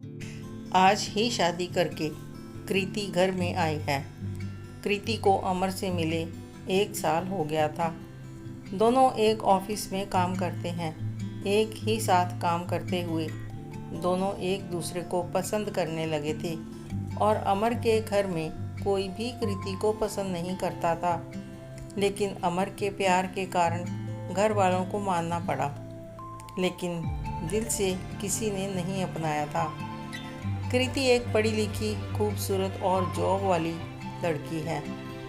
आज ही शादी करके कृति घर में आई है। कृति को अमर से मिले 1 साल हो गया था। दोनों एक ऑफिस में काम करते हैं। एक ही साथ काम करते हुए दोनों एक दूसरे को पसंद करने लगे थे और अमर के घर में कोई भी कृति को पसंद नहीं करता था, लेकिन अमर के प्यार के कारण घर वालों को मानना पड़ा। लेकिन दिल से किसी ने नहीं अपनाया था। कृति एक पढ़ी लिखी, खूबसूरत और जॉब वाली लड़की है।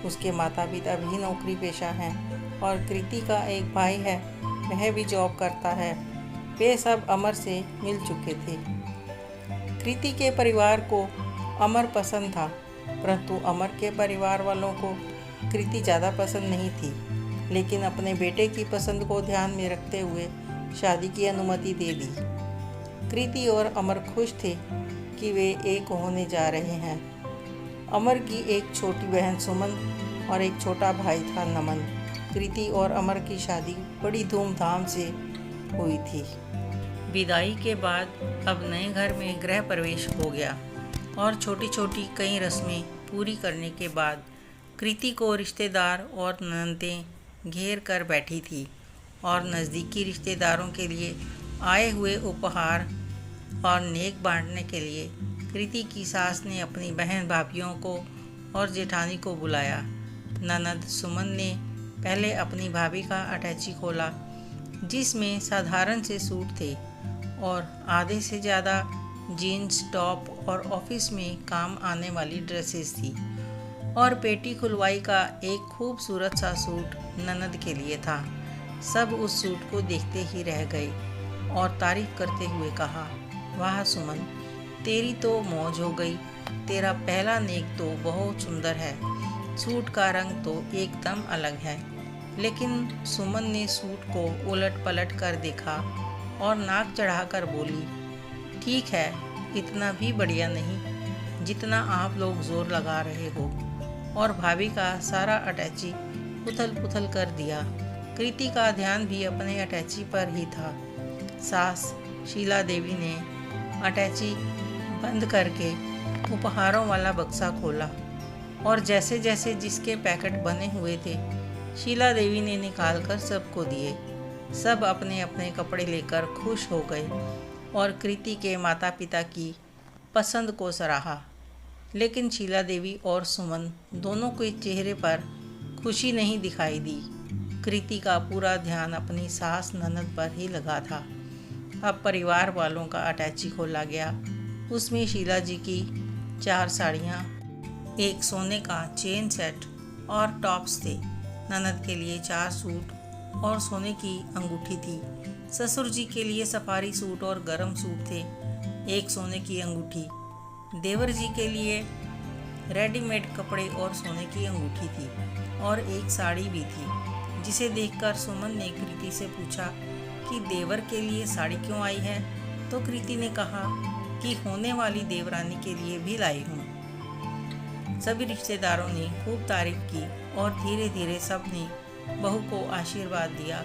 उसके माता पिता भी नौकरी पेशा हैं और कृति का एक भाई है, वह भी जॉब करता है। वे सब अमर से मिल चुके थे। कृति के परिवार को अमर पसंद था, परंतु अमर के परिवार वालों को कृति ज़्यादा पसंद नहीं थी। लेकिन अपने बेटे की पसंद को ध्यान में रखते हुए शादी की अनुमति दे दी। कृति और अमर खुश थे कि वे एक होने जा रहे हैं। अमर की एक छोटी बहन सुमन और एक छोटा भाई था नमन। कृति और अमर की शादी बड़ी धूमधाम से हुई थी। विदाई के बाद अब नए घर में गृह प्रवेश हो गया और छोटी छोटी कई रस्में पूरी करने के बाद कृति को रिश्तेदार और ननदें घेर कर बैठी थी और नज़दीकी रिश्तेदारों के लिए आए हुए उपहार और नेक बांटने के लिए कृति की सास ने अपनी बहन भाभियों को और जेठानी को बुलाया। ननद सुमन ने पहले अपनी भाभी का अटैची खोला, जिसमें साधारण से सूट थे और आधे से ज़्यादा जीन्स टॉप और ऑफिस में काम आने वाली ड्रेसेस थी, और पेटी खुलवाई का एक खूबसूरत सा सूट ननद के लिए था। सब उस सूट को देखते ही रह गए और तारीफ करते हुए कहा, वाह सुमन, तेरी तो मौज हो गई। तेरा पहला नेक तो बहुत सुंदर है। सूट का रंग तो एकदम अलग है। लेकिन सुमन ने सूट को उलट पलट कर देखा और नाक चढ़ाकर बोली, ठीक है, इतना भी बढ़िया नहीं जितना आप लोग जोर लगा रहे हो। और भाभी का सारा अटैची उथल पुथल कर दिया। कृति का ध्यान भी अपने अटैची पर ही था। सास शीला देवी ने अटैची बंद करके उपहारों वाला बक्सा खोला और जैसे जैसे जिसके पैकेट बने हुए थे शीला देवी ने निकाल कर सबको दिए। सब अपने अपने कपड़े लेकर खुश हो गए और कृति के माता पिता की पसंद को सराहा। लेकिन शीला देवी और सुमन दोनों के चेहरे पर खुशी नहीं दिखाई दी। कृति का पूरा ध्यान अपनी सास ननद पर ही लगा था। अब परिवार वालों का अटैची खोला गया। उसमें शीला जी की 4 साड़ियाँ, एक सोने का चेन सेट और टॉप्स थे। ननद के लिए 4 सूट और सोने की अंगूठी थी। ससुर जी के लिए सफारी सूट और गरम सूट थे, एक सोने की अंगूठी। देवर जी के लिए रेडीमेड कपड़े और सोने की अंगूठी थी और एक साड़ी भी थी, जिसे देखकर सुमन ने कृति से पूछा कि देवर के लिए साड़ी क्यों आई है। तो कृति ने कहा कि होने वाली देवरानी के लिए भी लाई हूँ। सभी रिश्तेदारों ने खूब तारीफ की और धीरे धीरे सब ने बहू को आशीर्वाद दिया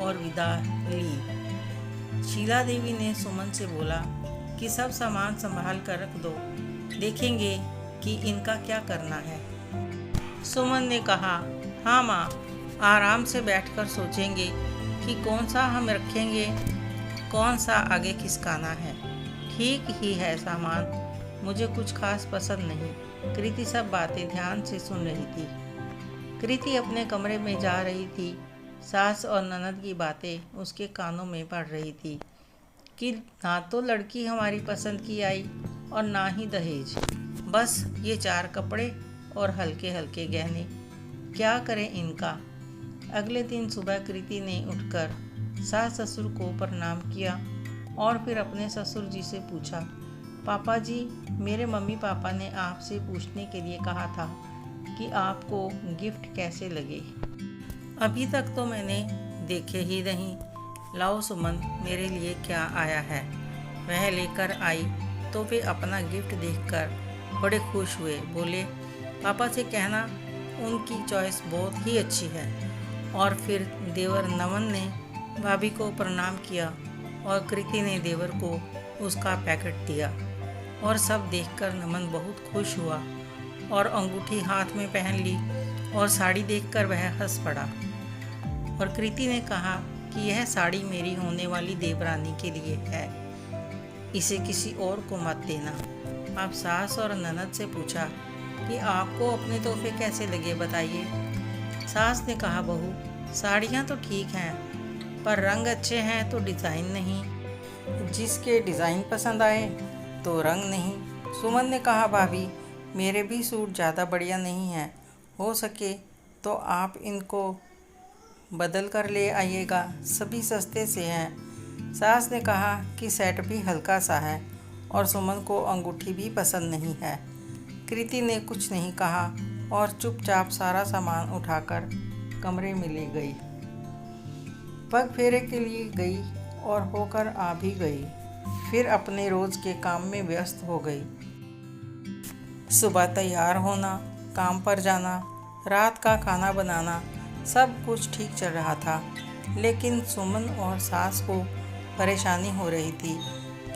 और विदा ली। शीला देवी ने सुमन से बोला कि सब सामान संभाल कर रख दो, देखेंगे कि इनका क्या करना है। सुमन ने कहा, हाँ माँ, आराम से बैठकर सोचेंगे कि कौन सा हम रखेंगे, कौन सा आगे खिसकाना है। ठीक ही है सामान, मुझे कुछ खास पसंद नहीं। कृति सब बातें ध्यान से सुन रही थी। कृति अपने कमरे में जा रही थी। सास और ननद की बातें उसके कानों में पड़ रही थी कि ना तो लड़की हमारी पसंद की आई और ना ही दहेज, बस ये 4 कपड़े और हल्के हल्के गहने, क्या करें इनका। अगले दिन सुबह कृति ने उठकर सास ससुर को प्रणाम किया और फिर अपने ससुर जी से पूछा, पापा जी, मेरे मम्मी पापा ने आपसे पूछने के लिए कहा था कि आपको गिफ्ट कैसे लगे। अभी तक तो मैंने देखे ही नहीं। लाओ सुमन, मेरे लिए क्या आया है। वह लेकर आई तो वे अपना गिफ्ट देखकर बड़े खुश हुए। बोले, पापा से कहना उनकी चॉइस बहुत ही अच्छी है। और फिर देवर नमन ने भाभी को प्रणाम किया और कृति ने देवर को उसका पैकेट दिया। और सब देखकर नमन बहुत खुश हुआ और अंगूठी हाथ में पहन ली और साड़ी देखकर वह हंस पड़ा। और कृति ने कहा कि यह साड़ी मेरी होने वाली देवरानी के लिए है, इसे किसी और को मत देना। अब सास और ननद से पूछा कि आपको अपने तोहफे कैसे लगे, बताइए। सास ने कहा, बहू साड़ियाँ तो ठीक हैं, पर रंग अच्छे हैं तो डिज़ाइन नहीं। जिसके डिज़ाइन पसंद आए तो रंग नहीं। सुमन ने कहा, भाभी मेरे भी सूट ज़्यादा बढ़िया नहीं हैं, हो सके तो आप इनको बदल कर ले आइएगा, सभी सस्ते से हैं। सास ने कहा कि सेट भी हल्का सा है और सुमन को अंगूठी भी पसंद नहीं है। कृति ने कुछ नहीं कहा और चुपचाप सारा सामान उठाकर कमरे में ले गई। पग फेरे के लिए गई और होकर आ भी गई। फिर अपने रोज़ के काम में व्यस्त हो गई। सुबह तैयार होना, काम पर जाना, रात का खाना बनाना, सब कुछ ठीक चल रहा था। लेकिन सुमन और सास को परेशानी हो रही थी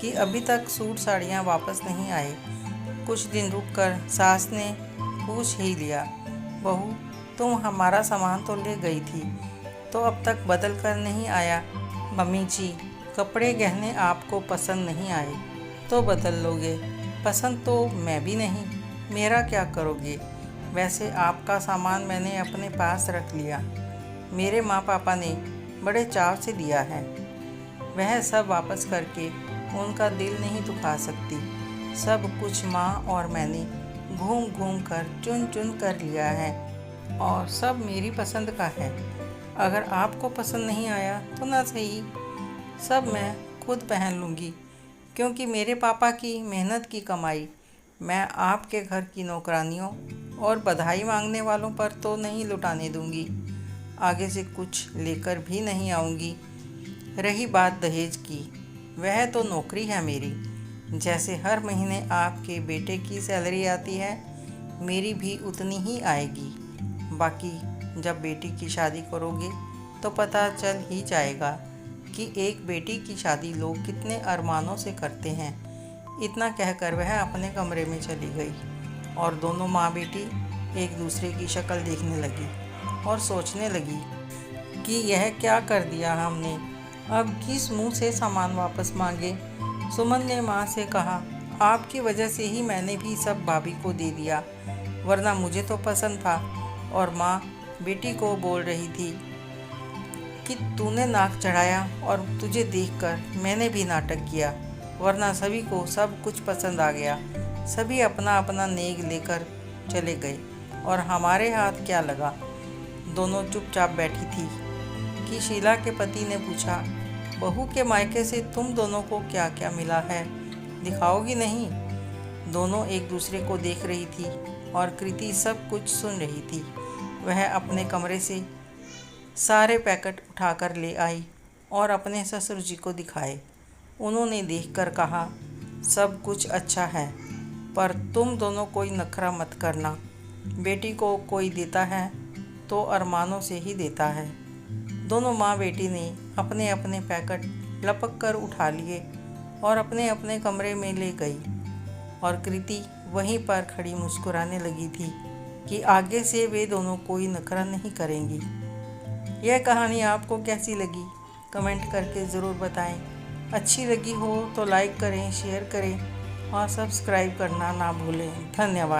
कि अभी तक सूट साड़ियाँ वापस नहीं आए। कुछ दिन रुककर सास ने पूछ ही लिया, बहू तुम हमारा सामान तो ले गई थी, तो अब तक बदल कर नहीं आया। मम्मी जी, कपड़े गहने आपको पसंद नहीं आए तो बदल लोगे, पसंद तो मैं भी नहीं, मेरा क्या करोगे। वैसे आपका सामान मैंने अपने पास रख लिया, मेरे माँ पापा ने बड़े चाव से दिया है, वह सब वापस करके उनका दिल नहीं दुखा सकती। सब कुछ माँ और मैंने घूम घूम कर चुन चुन कर लिया है और सब मेरी पसंद का है। अगर आपको पसंद नहीं आया तो ना सही, सब मैं खुद पहन लूँगी, क्योंकि मेरे पापा की मेहनत की कमाई मैं आपके घर की नौकरानियों और बधाई मांगने वालों पर तो नहीं लुटाने दूँगी। आगे से कुछ लेकर भी नहीं आऊँगी। रही बात दहेज की, वह तो नौकरी है मेरी, जैसे हर महीने आपके बेटे की सैलरी आती है, मेरी भी उतनी ही आएगी। बाकी जब बेटी की शादी करोगे तो पता चल ही जाएगा कि एक बेटी की शादी लोग कितने अरमानों से करते हैं। इतना कहकर वह अपने कमरे में चली गई और दोनों माँ बेटी एक दूसरे की शक्ल देखने लगी और सोचने लगी कि यह क्या कर दिया हमने, अब किस मुंह से सामान वापस मांगे। सुमन ने माँ से कहा, आपकी वजह से ही मैंने भी सब भाभी को दे दिया, वरना मुझे तो पसंद था। और माँ बेटी को बोल रही थी कि तूने नाक चढ़ाया और तुझे देखकर मैंने भी नाटक किया, वरना सभी को सब कुछ पसंद आ गया। सभी अपना अपना नेग लेकर चले गए और हमारे हाथ क्या लगा। दोनों चुपचाप बैठी थी कि शीला के पति ने पूछा, बहू के मायके से तुम दोनों को क्या क्या मिला है, दिखाओगी नहीं। दोनों एक दूसरे को देख रही थी और कृति सब कुछ सुन रही थी। वह अपने कमरे से सारे पैकेट उठाकर ले आई और अपने ससुर जी को दिखाए। उन्होंने देखकर कहा, सब कुछ अच्छा है, पर तुम दोनों कोई नखरा मत करना। बेटी को कोई देता है तो अरमानों से ही देता है। दोनों माँ बेटी ने अपने अपने पैकेट लपक कर उठा लिए और अपने अपने कमरे में ले गई और कृति वहीं पर खड़ी मुस्कुराने लगी थी कि आगे से वे दोनों कोई नखरा नहीं करेंगी। यह कहानी आपको कैसी लगी, कमेंट करके ज़रूर बताएं। अच्छी लगी हो तो लाइक करें, शेयर करें और सब्सक्राइब करना ना भूलें। धन्यवाद।